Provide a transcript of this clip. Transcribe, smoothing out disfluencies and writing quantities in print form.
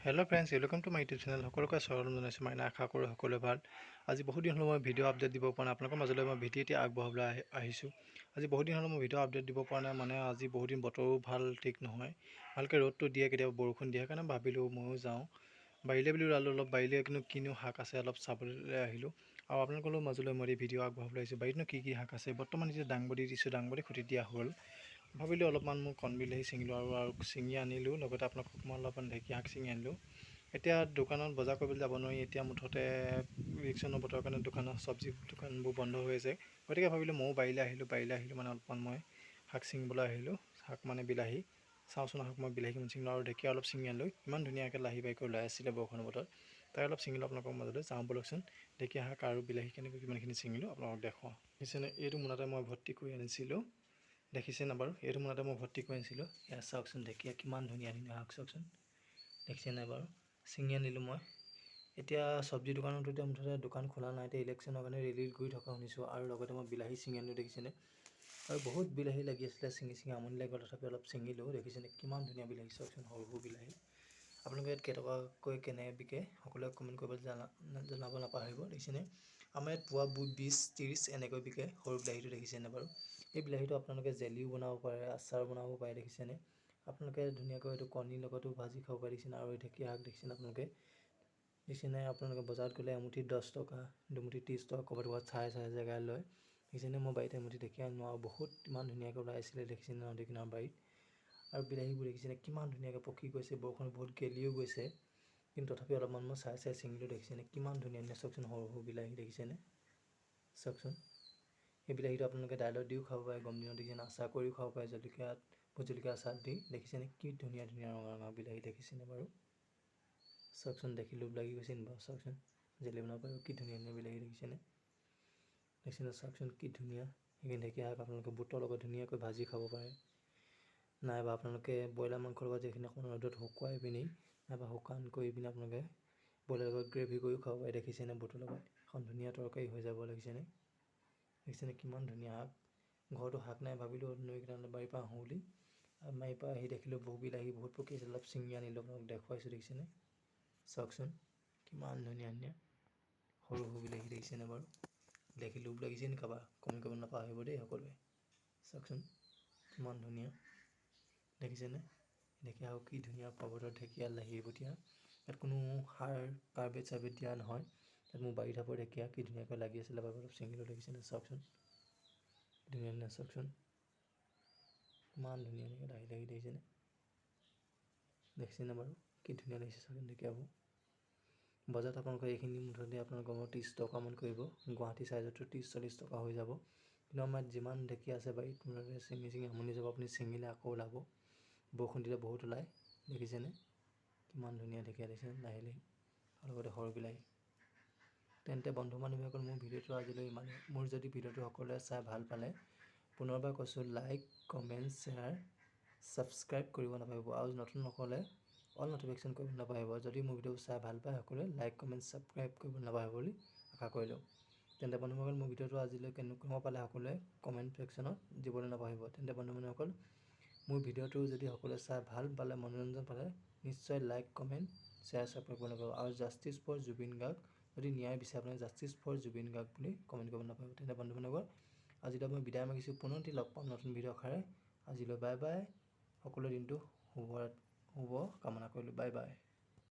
Hello' friends, welcome to my YouTube channel. সকলোকে স্বাগতম জনাইছোঁ। মই আশা কৰোঁ সকলোৱে ভাল। আজি বহুত দিন হ'ল মই ভিডিঅ' আপডেট দিব পৰা নাই। আপোনালোকৰ মাজলৈ মই ভিডিঅ' এতিয়া আগবঢ়াবলৈ আহিছোঁ। আজি বহুত দিন হ'ল মই ভিডিঅ' আপডেট দিব পৰা নাই, মানে আজি বহুত দিন বতৰো ভাল ঠিক নহয়, ভালকৈ ৰ'দটো দিয়ে, কেতিয়াবা বৰষুণ দিয়ে। সেইকাৰণে ভাবিলোঁ ময়ো যাওঁ বাৰীলৈ বুলি ওলালোঁ। অলপ বাৰীলৈ কিনো শাক আছে অলপ চাবলৈ আহিলোঁ, আৰু আপোনালোকৰ মাজলৈ মই ভিডিঅ' আগবঢ়াবলৈ আহিছোঁ। বাৰীতনো কি শাক আছে। বৰ্তমান এতিয়া দাংবডি দিছোঁ, দাংবডি খুটি দিয়া হ'ল। ভাবিলোঁ অলপমান মোৰ কণ বিলাহী ছিঙিলোঁ আৰু ছিঙি আনিলোঁ, লগতে আপোনালোকক মই অলপমান ঢেকীয়া শাক ছিঙি আনিলোঁ। এতিয়া দোকানত বজাৰ কৰিবলৈ যাব নোৱাৰি, এতিয়া মুঠতে ইলেকশ্যনৰ বতৰৰ কাৰণে দোকানৰ চব্জি দোকানবোৰ বন্ধ হৈ আছে। গতিকে ভাবিলোঁ ময়ো বাৰীলৈ আহিলোঁ মানে অলপমান মই শাক ছিঙিবলৈ আহিলোঁ। শাক মানে বিলাহী, চাওঁচোন শাক মই বিলাহী কিমান ছিঙিলোঁ আৰু ঢেকীয়া অলপ ছিঙি আনিলোঁ। ইমান ধুনীয়াকৈ লাহি বাৰীকৈ ওলাই আছিলে বৰষুণৰ বতৰত, তাই অলপ ছিঙিলোঁ। আপোনালোকৰ মাজলৈ যাওঁ ব'লকচোন। ঢেকীয়া শাক আৰু বিলাহী কেনেকৈ কিমানখিনি ছিঙিলোঁ আপোনালোকক দেখুৱাওঁ। দেখিছেনে, এইটো মোনাতে মই ভৰ্তি কৰি আনিছিলোঁ। দেখিছেনে বাৰু, এইটো মোনাতে মই ভৰ্তি কৰি আনিছিলোঁ। এয়া চাওকচোন, ঢেকীয়া কিমান ধুনীয়া ধুনীয়া শাক চাওকচোন। দেখিছেনে বাৰু, ছিঙি আনিলোঁ মই। এতিয়া চব্জি দোকানতো এতিয়া মুঠতে দোকান খোলা নাই, এতিয়া ইলেকশ্যনৰ কাৰণে ৰেলি কৰি থকা শুনিছোঁ। আৰু লগতে মই বিলাহী ছিঙি আনিলোঁ, দেখিছেনে। আৰু বহুত বিলাহী লাগি আছিলে, ছিঙি আমনি লাগি গ'ল, তথাপি অলপ ছিঙিলোঁ। দেখিছেনে কিমান ধুনীয়া বিলাহী চাওকচোন, সৰু সৰু বিলাহী। আপোনালোকে ইয়াত কেইটকাকৈ কেনে বিকে সকলোৱে কমেণ্ট কৰিবলৈ জনাব নাপাহৰিব। দেখিছেনে, আমাৰ ইয়াত পোৱা 20-30 এনেকৈ বিকে সৰু বিলাহীটো। দেখিছেনে বাৰু, এই বিলাহীটো আপোনালোকে জেলিও বনাব পাৰে, আচাৰ বনাব পাৰে। দেখিছেনে, আপোনালোকে ধুনীয়াকৈ এইটো কণীৰ লগতো ভাজি খাব পাৰে। দেখিছেনে, আৰু এই ঢেকীয়া শাক দেখিছেনে আপোনালোকে। দেখিছেনে, আপোনালোকে বজাৰত গ'লে এমুঠি 10 টকা, দুমুঠি 30 টকা, ক'ৰবাত চাই জেগাই লয়। দেখিছেনে, মই বাৰীতে এমুঠি ঢেকীয়া আনিলোঁ, আৰু বহুত ইমান ধুনীয়াকৈ ওলাই আছিলে। দেখিছেনে নদী কিনাৰৰ বাৰীত, আৰু বিলাহীবোৰ দেখিছেনে কিমান ধুনীয়াকৈ পকি গৈছে। বৰষুণ বহুত গেলিও গৈছে, কিন্তু তথাপি অলপমান মই চাই ছিঙিলোঁ। দেখিছেনে কিমান ধুনীয়া ধুনীয়া চাওকচোন, সৰু সৰু বিলাহী। দেখিছেনে চাওকচোন, এই বিলাহীটো আপোনালোকে দাইলত দিও খাব পাৰে, গৰম দিনত। দেখিছেনে, আচাৰ কৰিও খাব পাৰে, ভোট জলকীয়া আচাৰ দি। দেখিছেনে কি ধুনীয়া ধুনীয়া ৰঙা ৰঙা বিলাহী। দেখিছেনে বাৰু, চাওকচোন, দেখি লোভ লাগি গৈছে নি বাৰু। চাওকচোন, জেলি বনাব পাৰিব, কি ধুনীয়া ধুনীয়া বিলাহী। দেখিছেনে চাওকচোন কি ধুনীয়া। সেইখিনি ঢেকীয়া শাক আপোনালোকে বুটৰ লগত ধুনীয়াকৈ ভাজি খাব পাৰে, নাইবা আপোনালোকে ব্ৰইলাৰ মাংসৰ লগত যিখিনি অকণমান ৰ'দত শুকুৱাই পিনি, নাইবা শুকান কৰি পিনি আপোনালোকে ব্ৰইলাৰ লগত গ্ৰেভি কৰিও খাব পাৰে। দেখিছেনে, বুটৰ লগত এখন ধুনীয়া তৰকাৰী হৈ যাব। দেখিছেনে কিমান ধুনীয়া শাক। ঘৰতো শাক নাই, ভাবিলোঁ নৈ কিনাৰত বাৰীৰ পৰা আহোঁ বুলি। বাৰীৰ পৰা আহি দেখিলোঁ বহু বিলাহী বহুত পকি আছে, অলপ ছিঙি আনিলোঁ, আপোনালোকক দেখুৱাইছোঁ। দেখিছেনে চাওকচোন কিমান ধুনীয়া ধুনীয়া সৰু সৰু বিলাহী। দেখিছেনে বাৰু, দেখি লোভ লাগিছে নি কাৰোবাৰ, কমেণ্ট কৰিব নাপাহৰিব দেই সকলোৱে। চাওকচোন কিমান ধুনীয়া। দেখিছেনে, ঢেকীয়া শাক কি ধুনীয়া পাবতৰ ঢেকীয়া লাহি বটীয়া। ইয়াত কোনো সাৰ কাৰ্বেট চাৰ্বেট দিয়া নহয়। ইয়াত মোৰ বাৰীত হাবৰ ঢেকীয়া কি ধুনীয়াকৈ লাগি আছিলে, বাৰু অলপ ছিঙিলোঁ। দেখিছেনে চাওকচোন ধুনীয়া ধুনীয়া। চাওকচোন ইমান ধুনীয়া ধুনীয়া লাহি লাগি। দেখিছেনে বাৰু, কি ধুনীয়া লাগিছে চাওকচোন ঢেকীয়াবোৰ। বজাৰত আপোনালোকে এইখিনি মুঠতে আপোনালোকৰ 30 টকামান কৰিব, গুৱাহাটী চাইজতো 30-40 টকা হৈ যাব। কিন্তু আমাৰ যিমান ঢেকীয়া আছে বাৰীত, মুঠতে ছিঙি আমনি যাব। আপুনি ছিঙিলে আকৌ ওলাব, বৰষুণ দিলে বহুত ওলায়। দেখিছেনে কিমান ধুনীয়া ঢেকীয়া। দেখিছেনে লাহি লাহি, আৰু লগতে সৰু বিলাহী। তেন্তে বন্ধু বান্ধৱীসকল, মোৰ ভিডিঅ'টো আজিলৈ ইমানেই। মোৰ যদি ভিডিঅ'টো সকলোৱে চাই ভাল পালে, পুনৰবাৰ কৈছোঁ, লাইক, কমেণ্ট, শ্বেয়াৰ, ছাবস্ক্ৰাইব কৰিব নাপাহৰিব, আৰু নতুন নক'লে অল নটিফিকেশ্যন কৰিব নাপাহৰিব। যদি মোৰ ভিডিঅ'বোৰ চাই ভাল পায় সকলোৱে লাইক, কমেণ্ট, ছাবস্ক্ৰাইব কৰিব নাপাহৰিব বুলি আশা কৰিলোঁ। তেন্তে বন্ধু বান্ধৱীসকল, মোৰ ভিডিঅ'টো আজিলৈ কেনেকুৱা পালে সকলোৱে কমেণ্ট ছেকশ্যনত দিবলৈ নাপাহৰিব। তেন্তে বন্ধু বান্ধৱীসকল, মোৰ ভিডিঅ'টো যদি সকলোৱে চাই ভাল পালে, মনোৰঞ্জন পালে, নিশ্চয় লাইক, কমেণ্ট, শ্বেয়াৰ, ছাবস্ক্ৰাইব কৰিব নাপাহৰিব। আৰু জাষ্টিছ ফৰ জুবিন গাৰ্গ, যদি ন্যায় বিচাৰে আপোনালোকে জাষ্টিছ ফৰ জুবিন গাৰ্গ বুলি কমেণ্ট কৰিব নাপাহৰিব। তেন্তে বন্ধু বান্ধৱীসকল, আজিলৈ মই বিদায় মাগিছোঁ। পুনৰ লগ পাম নতুন ভিডিঅ' আশাৰে। আজিলৈ বাই বাই। সকলো দিনটো শুভ কামনা কৰিলোঁ। Bye bye.